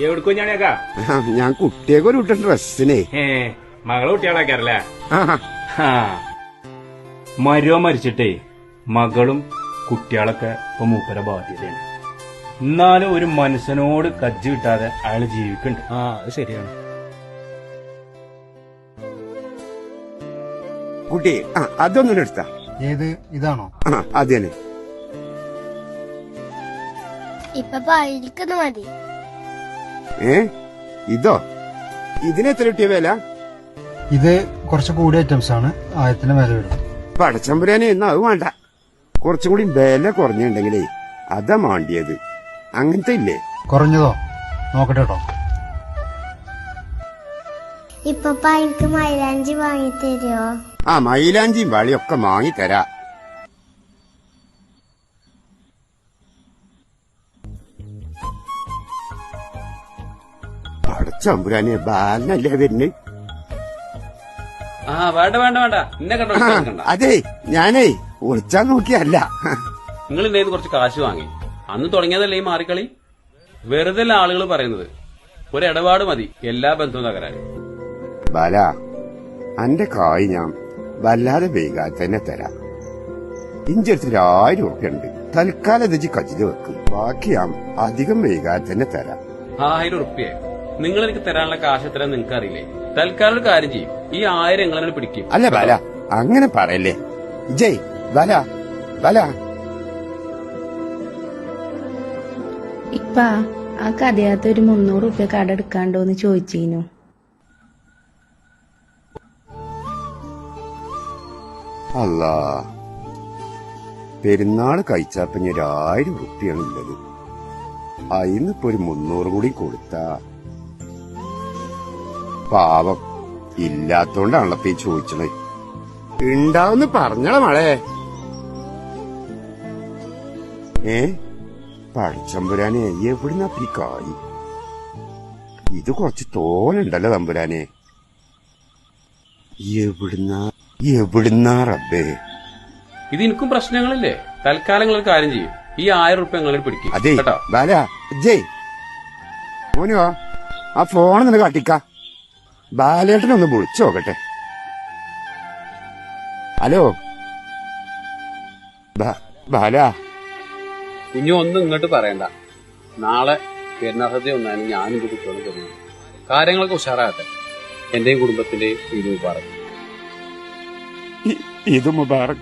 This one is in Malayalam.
എവിടേക്കോ ഞാനേക്കാ ഞാൻ കുട്ടിയൊക്കെ ഒരു വിട്ട ഡ്രസ്സിനെ മകളെ കുട്ടികളാക്കാറല്ലേ മരോ മരിച്ചിട്ടേ മകളും കുട്ടികളൊക്കെ ഇപ്പൊ മൂപ്പര ബാധ്യതയാണ്. എന്നാലും ഒരു മനുഷ്യനോട് കജ്ജ് കിട്ടാതെ അയാള് ജീവിക്കുന്നുണ്ട്. അത് ശരിയാണ്. കുട്ടി അതൊന്നും എടുത്താ. ഏത് ഇതാണോ? അത് തന്നെ. ഇപ്പൊ പായിരിക്കുന്ന മതി. ഇതോ? ഇതിനെത്ര കിട്ടിയ വില? ഇത് കുറച്ച് കൂടിയ ഐറ്റംസ് ആണ്. 1000 വില വരും. പടച്ചമ്പുരാനെ എന്നാ അത് വേണ്ട. കുറച്ചും കൂടി വില കുറഞ്ഞിട്ടുണ്ടെങ്കിലേ അതാ മാണ്ടിയത്. അങ്ങനത്തെ ഇല്ലേ? കുറഞ്ഞതോ? നോക്കട്ടെ കേട്ടോ. ഇപ്പൊ എനിക്ക് മൈലാഞ്ചി വാങ്ങിത്തരുമോ? മൈലാഞ്ചിയും വാളിയൊക്കെ വാങ്ങിത്തരാ. പടച്ചമ്പുരാനെ ബാലനല്ലേ വരുന്നത്? വേണ്ട വേണ്ട വേണ്ട എന്നെ കണ്ടോ. അതെ ഞാനേ ഒളിച്ചാൻ നോക്കിയല്ല. നിങ്ങൾ എന്റെ കുറച്ച് കാശ് വാങ്ങി അന്ന് തുടങ്ങിയതല്ലേ ഈ മാറിക്കളി. വെറുതെ ആളുകൾ പറയുന്നത്. ഒരു ഇടപാട് മതി എല്ലാ ബന്ധവും തകരാൻ. ബാല അന്റെ കായ് ഞാൻ വല്ലാതെ വൈകാതെ തന്നെ തരാം. ഇഞ്ചെടുത്തൊരു 1000 ഉറുപ്പ്യ ഉണ്ട്. തൽക്കാലം ഇത് കച്ചില് വെക്കും. ബാക്കി ഞാൻ അധികം വൈകാതെ തന്നെ തരാം. 1000 ഉറുപ്പ്യ നിങ്ങൾ എനിക്ക് തരാനുള്ള കാശ് എത്ര നിങ്ങൾക്ക് അറിയില്ലേ? തൽക്കാലം ഒരു കാര്യം ചെയ്യും. ഈ 1000 നിങ്ങൾ പിടിക്കും. അല്ല ബാല അങ്ങനെ പറയല്ലേ. ജയ് ബാല ബാല ഇപ്പ ആ കഥയകത്ത് ഒരു 300 ഉറുപ്പ്യ കടെടുക്കാണ്ടോന്ന് ചോദിച്ചീനു. അല്ലാ പെരുന്നാള് കഴിച്ചപ്പഞ്ഞ 1000 ഉറുപ്പ്യാണ് ഉള്ളത്. അതിന്നിപ്പോ ഒരു 300 കൂടി കൊടുത്താ പാവം. ഇല്ലാത്തോണ്ടാണല്ലോ ഈ ചോദിച്ചത്. ഉണ്ടാവുന്ന് പറഞ്ഞള മളെ. പഴച്ചമ്പുരാനെ എവിടുന്നാ ഈ കായ്? ഇത് കുറച്ച് തോലുണ്ടല്ലോ തമ്പുരാനെ. എവിടുന്നാ റബ്ബേ? ഇത് എനിക്കും പ്രശ്നങ്ങളില്ലേ? തൽക്കാലം നിങ്ങൾ കാര്യം ചെയ്യും. ഈ 1000 ഉറുപ്പ്യ നിങ്ങൾ പിടിക്കും. അതെ കേട്ടോ ബാല ജയ് മോനുവാ ആ ഫോൺ നിന്ന് കാട്ടിക്ക. ബാലേട്ടനൊന്ന് വിളിച്ചു നോക്കട്ടെ. ഹലോ ബാല. കുഞ്ഞു ഒന്നും ഇങ്ങോട്ട് പറയണ്ട. നാളെ പെരുന്നാൾ സദ്യ ഒന്നാലും ഞാനും ഇത് കുട്ടികളും തുടങ്ങി. കാര്യങ്ങളൊക്കെ ഉഷാറാകട്ടെ. എന്റെയും കുടുംബത്തിന്റെയും ഇത് പറഞ്ഞു ഇത് മുബാറക്.